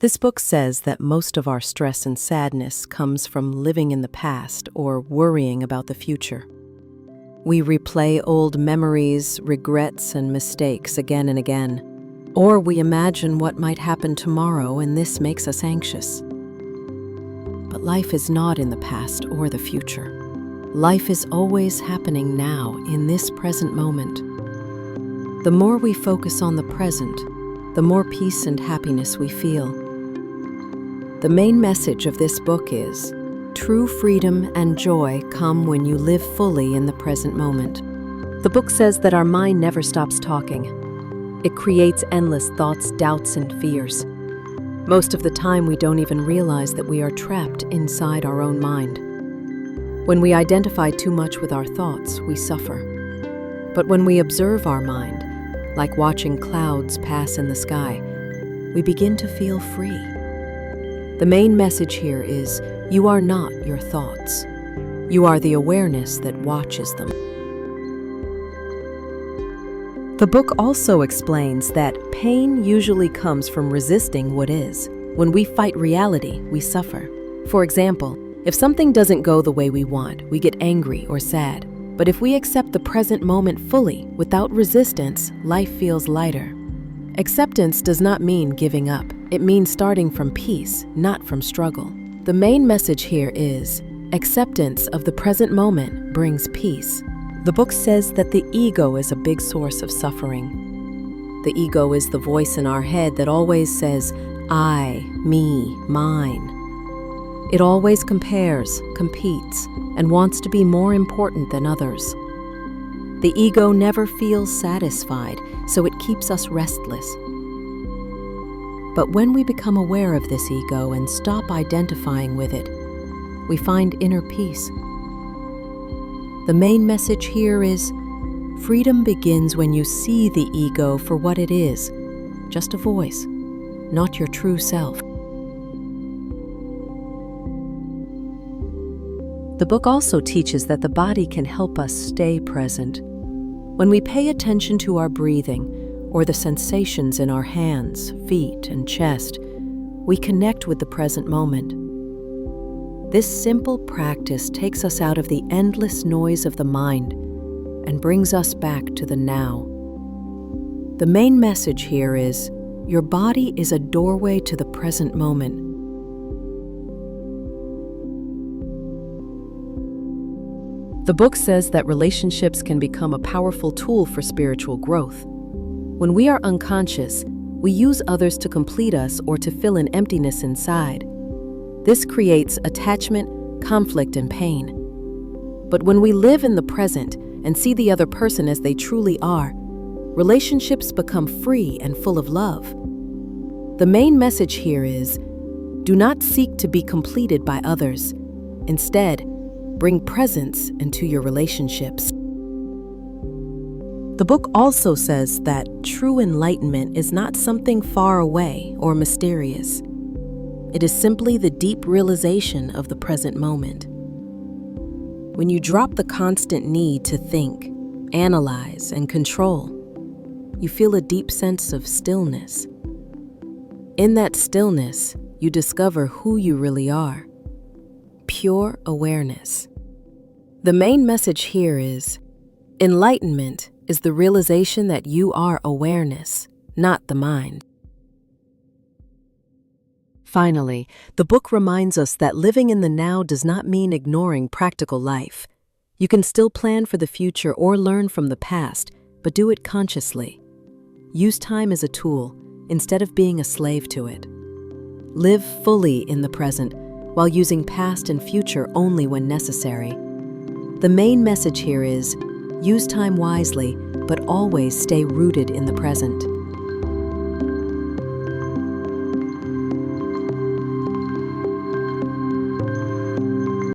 This book says that most of our stress and sadness comes from living in the past or worrying about the future. We replay old memories, regrets, and mistakes again and again. Or we imagine what might happen tomorrow, and this makes us anxious. But life is not in the past or the future. Life is always happening now, in this present moment. The more we focus on the present, the more peace and happiness we feel. The main message of this book is, true freedom and joy come when you live fully in the present moment. The book says that our mind never stops talking. It creates endless thoughts, doubts, and fears. Most of the time, we don't even realize that we are trapped inside our own mind. When we identify too much with our thoughts, we suffer. But when we observe our mind, like watching clouds pass in the sky, we begin to feel free. The main message here is, you are not your thoughts. You are the awareness that watches them. The book also explains that pain usually comes from resisting what is. When we fight reality, we suffer. For example, if something doesn't go the way we want, we get angry or sad. But if we accept the present moment fully, without resistance, life feels lighter. Acceptance does not mean giving up. It means starting from peace, not from struggle. The main message here is, acceptance of the present moment brings peace. The book says that the ego is a big source of suffering. The ego is the voice in our head that always says, I, me, mine. It always compares, competes, and wants to be more important than others. The ego never feels satisfied, so it keeps us restless. But when we become aware of this ego and stop identifying with it, we find inner peace. The main message here is, freedom begins when you see the ego for what it is, just a voice, not your true self. The book also teaches that the body can help us stay present. When we pay attention to our breathing or the sensations in our hands, feet, and chest, we connect with the present moment. This simple practice takes us out of the endless noise of the mind and brings us back to the now. The main message here is, your body is a doorway to the present moment. The book says that relationships can become a powerful tool for spiritual growth. When we are unconscious, we use others to complete us or to fill an emptiness inside. This creates attachment, conflict, and pain. But when we live in the present and see the other person as they truly are, relationships become free and full of love. The main message here is, do not seek to be completed by others. Instead, bring presence into your relationships. The book also says that true enlightenment is not something far away or mysterious. It is simply the deep realization of the present moment. When you drop the constant need to think, analyze, and control, you feel a deep sense of stillness. In that stillness, you discover who you really are. Pure awareness. The main message here is, enlightenment is the realization that you are awareness, not the mind. Finally, the book reminds us that living in the now does not mean ignoring practical life. You can still plan for the future or learn from the past, but do it consciously. Use time as a tool instead of being a slave to it. Live fully in the present while using past and future only when necessary. The main message here is, use time wisely, but always stay rooted in the present.